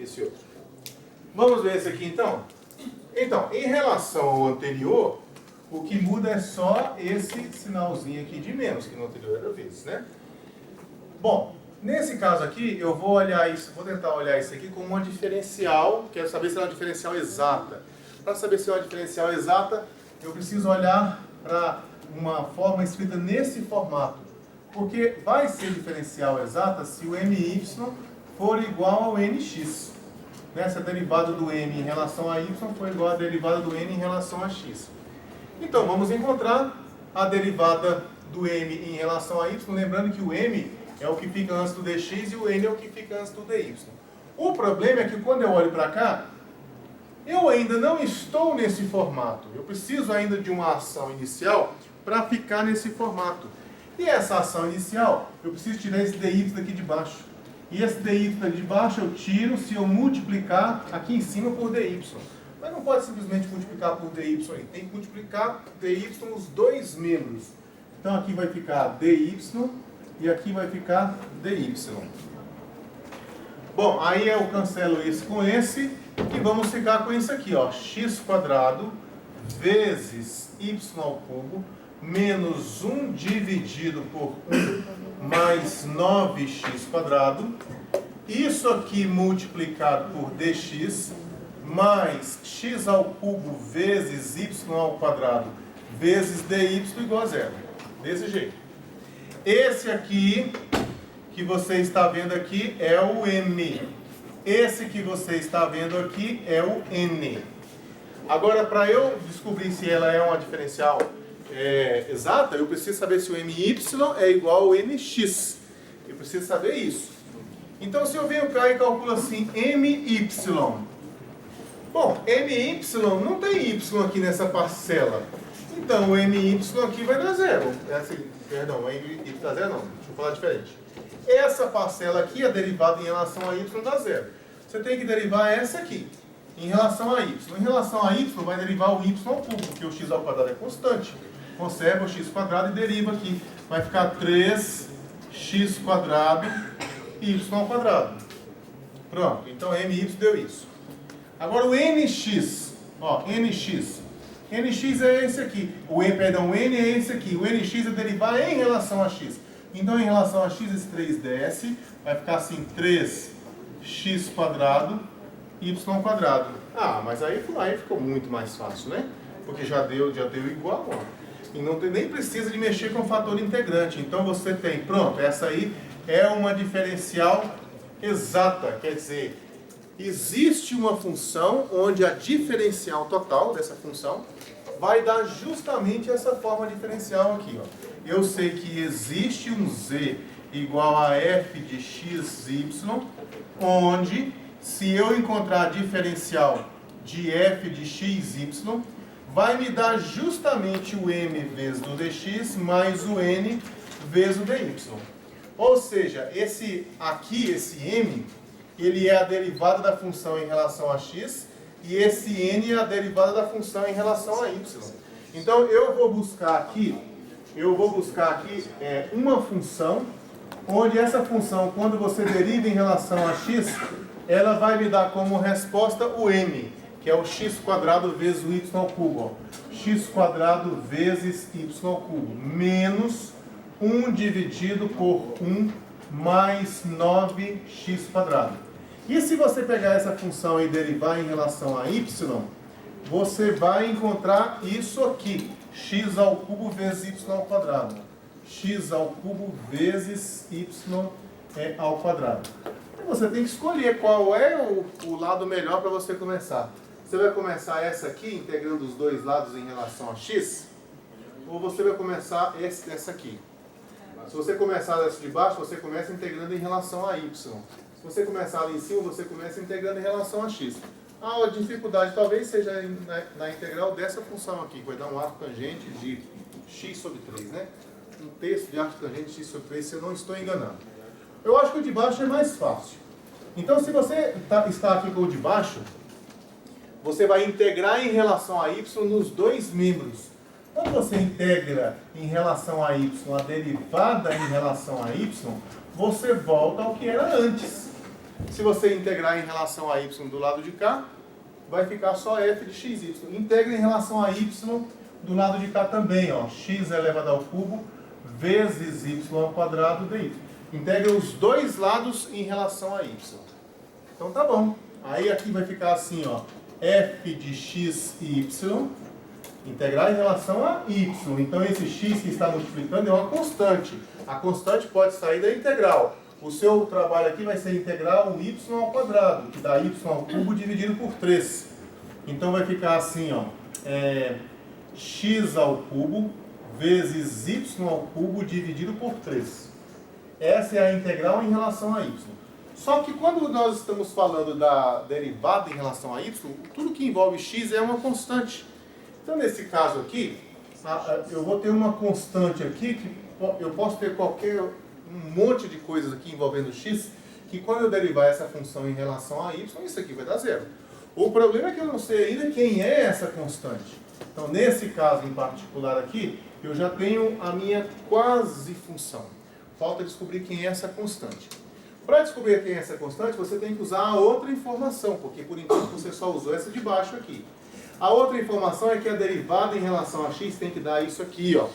esse outro. Vamos ver esse aqui então? Então, em relação ao anterior, o que muda é só esse sinalzinho aqui de menos, que no anterior era vezes, né? Bom, nesse caso aqui, eu vou olhar isso, vou tentar olhar isso aqui como uma diferencial, quero saber se é uma diferencial exata. Para saber se é uma diferencial exata, eu preciso olhar para uma forma escrita nesse formato. Porque vai ser diferencial exata se o my for igual ao nx. Né? Se a derivada do m em relação a y for igual à derivada do n em relação a x. Então, vamos encontrar a derivada do m em relação a y, lembrando que o m é o que fica antes do dx e o n é o que fica antes do dy. O problema é que quando eu olho para cá, eu ainda não estou nesse formato. Eu preciso ainda de uma ação inicial para ficar nesse formato. E essa ação inicial, eu preciso tirar esse dy daqui de baixo. E esse dy de baixo eu tiro se eu multiplicar aqui em cima por dy. Mas não pode simplesmente multiplicar por dy aí. Tem que multiplicar dy nos dois membros. Então aqui vai ficar dy e aqui vai ficar dy. Bom, aí eu cancelo esse com esse e vamos ficar com isso aqui, ó. X² vezes y ao cubo menos 1 dividido por 1 mais 9x². Isso aqui multiplicado por dx mais x ao cubo vezes y ao quadrado vezes dy igual a zero. Desse jeito. Esse aqui que você está vendo aqui é o m. Esse que você está vendo aqui é o n. Agora, para eu descobrir se ela é uma diferencial exata, eu preciso saber se o my é igual ao nx. Eu preciso saber isso. Então, se eu venho cá e calculo assim, my. Bom, my não tem y aqui nessa parcela. Então, o my aqui vai dar zero. Perdão, o my dá zero não. Deixa eu falar diferente. Essa parcela aqui, a derivada em relação a y, dá zero. Você tem que derivar essa aqui, em relação a y. Em relação a y, vai derivar o y ao cubo, porque o x ao quadrado é constante. Conserva o x² e deriva aqui. Vai ficar 3x² y ao quadrado. Pronto, então my deu isso. Agora o nx, ó, nx é esse aqui. O n é esse aqui. O nx é derivar em relação a x. Então, em relação a x, esse 3 desce, vai ficar assim, 3x² y². Ah, mas aí ficou muito mais fácil, né? Porque já deu igual, ó. E nem precisa de mexer com o fator integrante. Então, você tem, pronto, essa aí é uma diferencial exata. Quer dizer, existe uma função onde a diferencial total dessa função vai dar justamente essa forma diferencial aqui, ó. Eu sei que existe um z igual a f de xy, onde, se eu encontrar a diferencial de f de xy, vai me dar justamente o m vezes o dx mais o n vezes o dy. Ou seja, esse m, ele é a derivada da função em relação a x, e esse n é a derivada da função em relação a y. Então, eu vou buscar aqui uma função, onde essa função, quando você deriva em relação a x, ela vai me dar como resposta o m, que é o x² vezes o y ao cubo. Ó. X² vezes y ao cubo, menos 1 dividido por 1 mais 9x². E se você pegar essa função e derivar em relação a y, você vai encontrar isso aqui. X ao cubo vezes y ao quadrado. X ao cubo vezes y ao quadrado. E você tem que escolher qual é o lado melhor para você começar. Você vai começar essa aqui, integrando os dois lados em relação a x? Ou você vai começar essa aqui? Se você começar dessa de baixo, você começa integrando em relação a y. Se você começar ali em cima, você começa integrando em relação a x. A dificuldade talvez seja na integral dessa função aqui, que vai dar um arco tangente de x sobre 3, né? Um terço de arco tangente de x sobre 3, se eu não estou enganando. Eu acho que o de baixo é mais fácil. Então, se você está aqui com o de baixo, você vai integrar em relação a y nos dois membros. Quando você integra em relação a y a derivada em relação a y, você volta ao que era antes. Se você integrar em relação a y do lado de cá, vai ficar só f de xy. Integra em relação a y do lado de cá também, ó, x elevado ao cubo vezes y ao quadrado dy. Integra os dois lados em relação a y. Então tá bom. Aí aqui vai ficar assim, ó, f de x e y, integrar em relação a y. Então esse x que está multiplicando é uma constante. A constante pode sair da integral. O seu trabalho aqui vai ser integrar o y ao quadrado, que dá y ao cubo dividido por 3. Então vai ficar assim, ó, x ao cubo vezes y ao cubo dividido por 3. Essa é a integral em relação a y. Só que quando nós estamos falando da derivada em relação a y, tudo que envolve x é uma constante. Então nesse caso aqui, eu vou ter uma constante aqui, que eu posso ter um monte de coisas aqui envolvendo x, que quando eu derivar essa função em relação a y, isso aqui vai dar zero. O problema é que eu não sei ainda quem é essa constante. Então nesse caso em particular aqui, eu já tenho a minha quase função. Falta descobrir quem é essa constante. Para descobrir quem é essa constante, você tem que usar a outra informação, porque por enquanto você só usou essa de baixo aqui. A outra informação é que a derivada em relação a x tem que dar isso aqui, ó.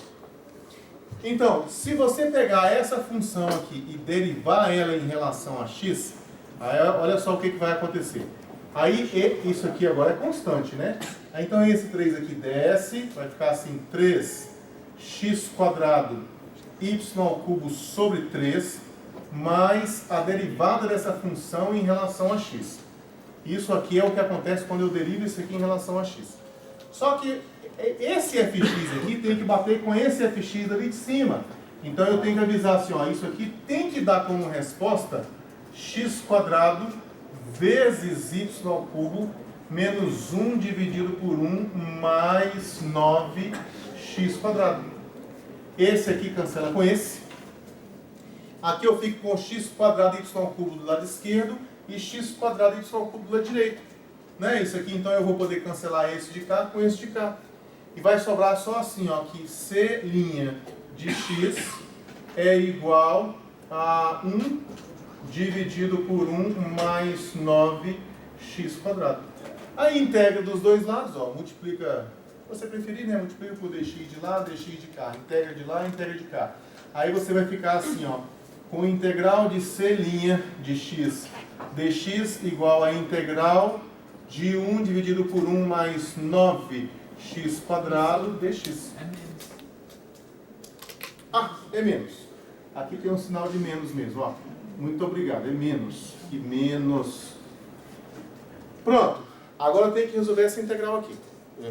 Então, se você pegar essa função aqui e derivar ela em relação a x, aí olha só o que vai acontecer. Aí isso aqui agora é constante, né? Aí, então esse 3 aqui desce, vai ficar assim 3x quadrado y ao cubo sobre 3, mais a derivada dessa função em relação a x. Isso aqui é o que acontece quando eu derivo isso aqui em relação a x. Só que esse fx aqui tem que bater com esse fx ali de cima. Então eu tenho que avisar assim, ó, isso aqui tem que dar como resposta x quadrado vezes y ao cubo menos 1 dividido por 1 mais 9x quadrado. Esse aqui cancela com esse. Aqui eu fico com x quadrado y ao cubo do lado esquerdo e x quadrado y ao cubo do lado direito. Né? Isso aqui então eu vou poder cancelar esse de cá com esse de cá. E vai sobrar só assim, ó, que c' de x é igual a 1 dividido por 1 mais 9x quadrado. Aí integra dos dois lados, ó, multiplica, se você preferir, né, multiplica por dx de lá, dx de cá, integra de lá, integra de cá. Aí você vai ficar assim, ó, com integral de c' de x dx igual a integral de 1 dividido por 1 mais 9x quadrado dx. Ah, é menos. Aqui tem um sinal de menos mesmo, ó. Muito obrigado, é menos. E menos. Pronto. Agora eu tenho que resolver essa integral aqui.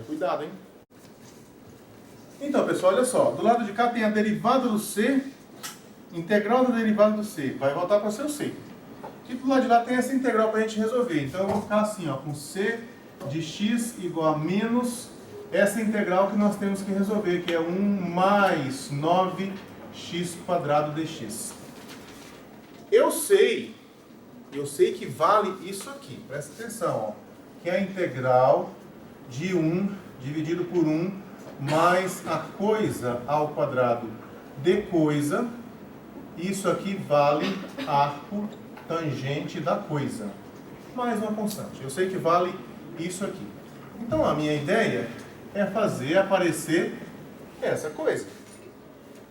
Cuidado, hein? Então, pessoal, olha só. Do lado de cá tem a derivada do c, integral da derivada do c. Vai voltar para ser o c. E do lado de lá tem essa integral para a gente resolver. Então eu vou ficar assim, ó, com c de x igual a menos essa integral que nós temos que resolver, que é 1 mais 9x quadrado dx. Eu sei que vale isso aqui. Presta atenção, ó, que é a integral de 1 dividido por 1 mais a coisa ao quadrado de coisa. Isso aqui vale arco tangente da coisa, mais uma constante. Eu sei que vale isso aqui. Então a minha ideia é fazer aparecer essa coisa.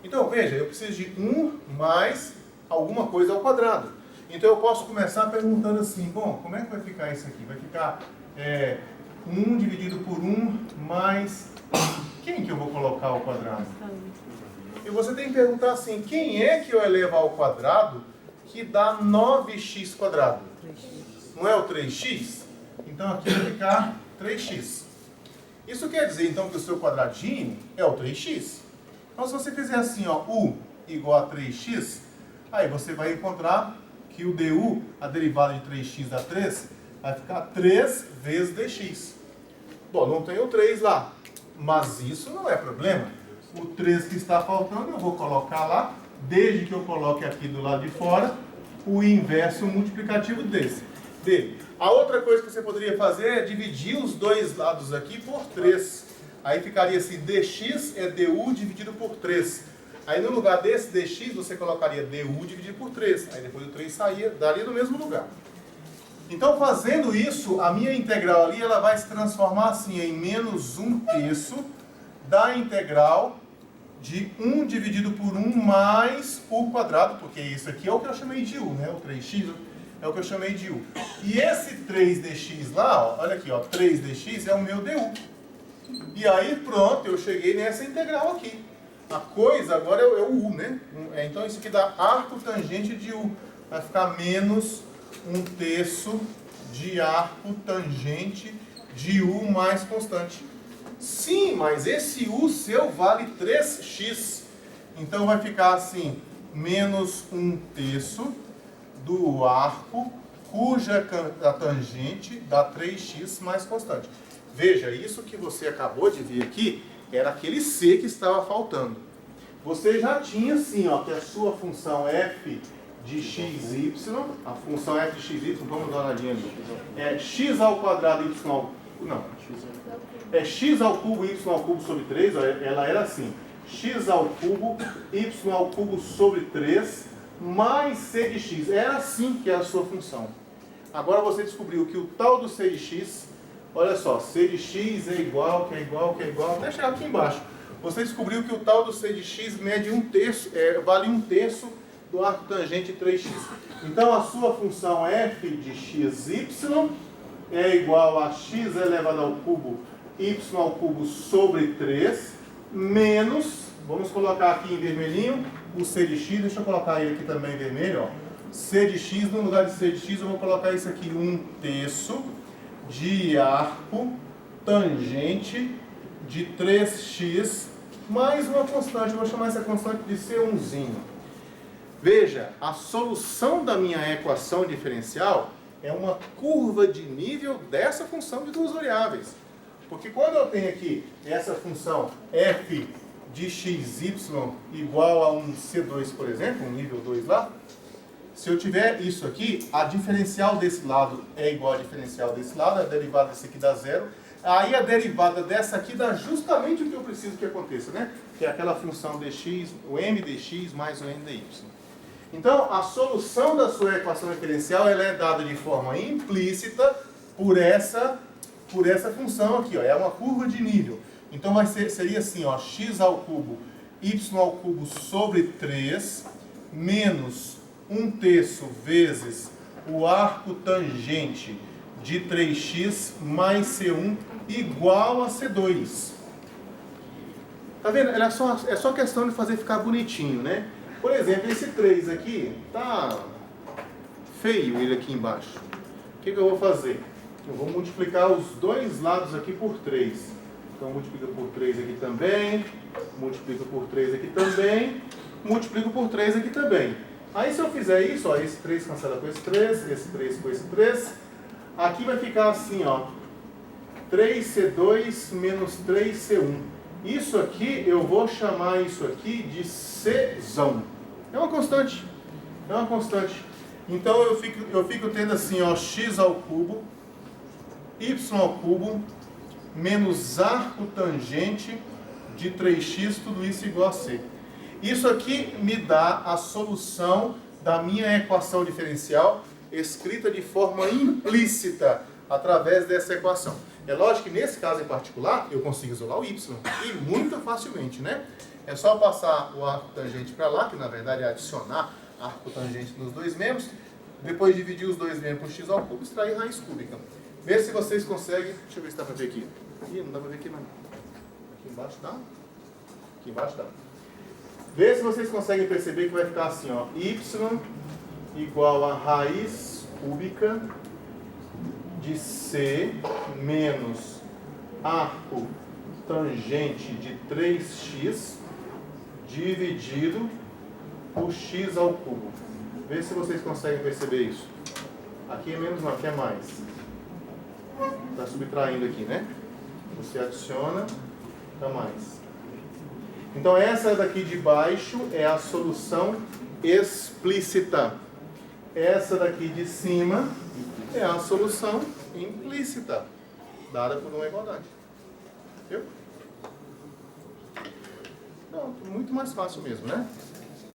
Então veja, eu preciso de 1 mais alguma coisa ao quadrado. Então eu posso começar perguntando assim, bom, como é que vai ficar isso aqui? Vai ficar 1 dividido por 1 mais... Quem que eu vou colocar ao quadrado? E você tem que perguntar assim, quem é que eu elevo ao quadrado que dá 9x quadrado? Não é o 3x? Então aqui vai ficar 3x. Isso quer dizer então que o seu quadradinho é o 3x. Então se você fizer assim, ó, u igual a 3x, aí você vai encontrar que o du, a derivada de 3x dá 3, vai ficar 3 vezes dx. Bom, não tem o 3 lá, mas isso não é problema. O 3 que está faltando eu vou colocar lá, desde que eu coloque aqui do lado de fora o inverso multiplicativo desse. A outra coisa que você poderia fazer é dividir os dois lados aqui por 3. Aí ficaria assim, dx é du dividido por 3. Aí no lugar desse dx você colocaria du dividido por 3. Aí depois o 3 saía, daria no mesmo lugar. Então, fazendo isso, a minha integral ali ela vai se transformar assim em menos 1/3 da integral de 1 dividido por 1 mais u quadrado, porque isso aqui é o que eu chamei de u, né? O 3x é o que eu chamei de u. E esse 3dx lá, ó, olha aqui, ó, 3dx é o meu du. E aí, pronto, eu cheguei nessa integral aqui. A coisa agora é o u, né? Então, isso aqui dá arco tangente de u. Vai ficar menos 1/3 de arco tangente de u mais constante. Sim, mas esse u seu vale 3x. Então vai ficar assim, menos 1/3 do arco, cuja a tangente dá 3x mais constante. Veja, isso que você acabou de ver aqui, era aquele c que estava faltando. Você já tinha assim, ó, que a sua função f de xy, a função f de xy, vamos dar uma olhadinha ali, é x ao quadrado y ao... não, é x ao cubo y ao cubo sobre 3, ó, ela era assim, x ao cubo y ao cubo sobre 3 mais c de x, era assim que é a sua função. Agora você descobriu que o tal do c de x, olha só, c de x é igual, que é igual, que é igual, até chegar aqui embaixo. Você descobriu que o tal do c de x mede 1/3, vale 1/3 do arco tangente 3x. Então a sua função f de xy é igual a x elevado ao cubo y ao cubo sobre 3 menos, vamos colocar aqui em vermelhinho, o c de x, deixa eu colocar ele aqui também em vermelho, ó. C de x, no lugar de c de x eu vou colocar isso aqui, 1/3 de arco tangente de 3x mais uma constante, eu vou chamar essa constante de C1zinho. Veja, a solução da minha equação diferencial é uma curva de nível dessa função de duas variáveis. Porque quando eu tenho aqui essa função f de xy igual a um C2, por exemplo, um nível 2 lá, se eu tiver isso aqui, a diferencial desse lado é igual a diferencial desse lado, a derivada desse aqui dá zero. Aí a derivada dessa aqui dá justamente o que eu preciso que aconteça, né? Que é aquela função dx, o m dx mais o m dy. Então, a solução da sua equação diferencial ela é dada de forma implícita por essa função aqui, ó. É uma curva de nível. Então, seria assim, ó, x ao cubo, y ao cubo sobre 3, menos 1/3 vezes o arco tangente de 3x mais C1 igual a C2. Tá vendo? É só questão de fazer ficar bonitinho, né? Por exemplo, esse 3 aqui, tá feio ele aqui embaixo. O que eu vou fazer? Eu vou multiplicar os dois lados aqui por 3. Então, multiplica por 3 aqui também, multiplica por 3 aqui também, multiplico por 3 aqui também. Aí, se eu fizer isso, ó, esse 3 cancela com esse 3 com esse 3, aqui vai ficar assim, ó, 3C2 menos 3C1. Isso aqui, eu vou chamar isso aqui de Czão. É uma constante. É uma constante. Então, eu fico tendo assim, ó, x ao cubo, y ao cubo, menos arco tangente de 3x, tudo isso igual a c. Isso aqui me dá a solução da minha equação diferencial, escrita de forma implícita através dessa equação. É lógico que nesse caso em particular, eu consigo isolar o y, e muito facilmente, né? É só passar o arco tangente para lá, que na verdade é adicionar arco tangente nos dois membros, depois dividir os dois membros por x ao cubo e extrair raiz cúbica. Vê se vocês conseguem, deixa eu ver se dá para ver aqui. Ih, não dá para ver aqui não. Aqui embaixo dá? Aqui embaixo dá. Vê se vocês conseguem perceber que vai ficar assim, ó, y igual a raiz cúbica de c menos arco tangente de 3x dividido por x ao cubo. Vê se vocês conseguem perceber isso. Aqui é menos, não, aqui é mais. Está subtraindo aqui, né? Você adiciona, dá mais. Então essa daqui de baixo é a solução explícita. Essa daqui de cima é a solução implícita, dada por uma igualdade. Viu? Não, muito mais fácil mesmo, né?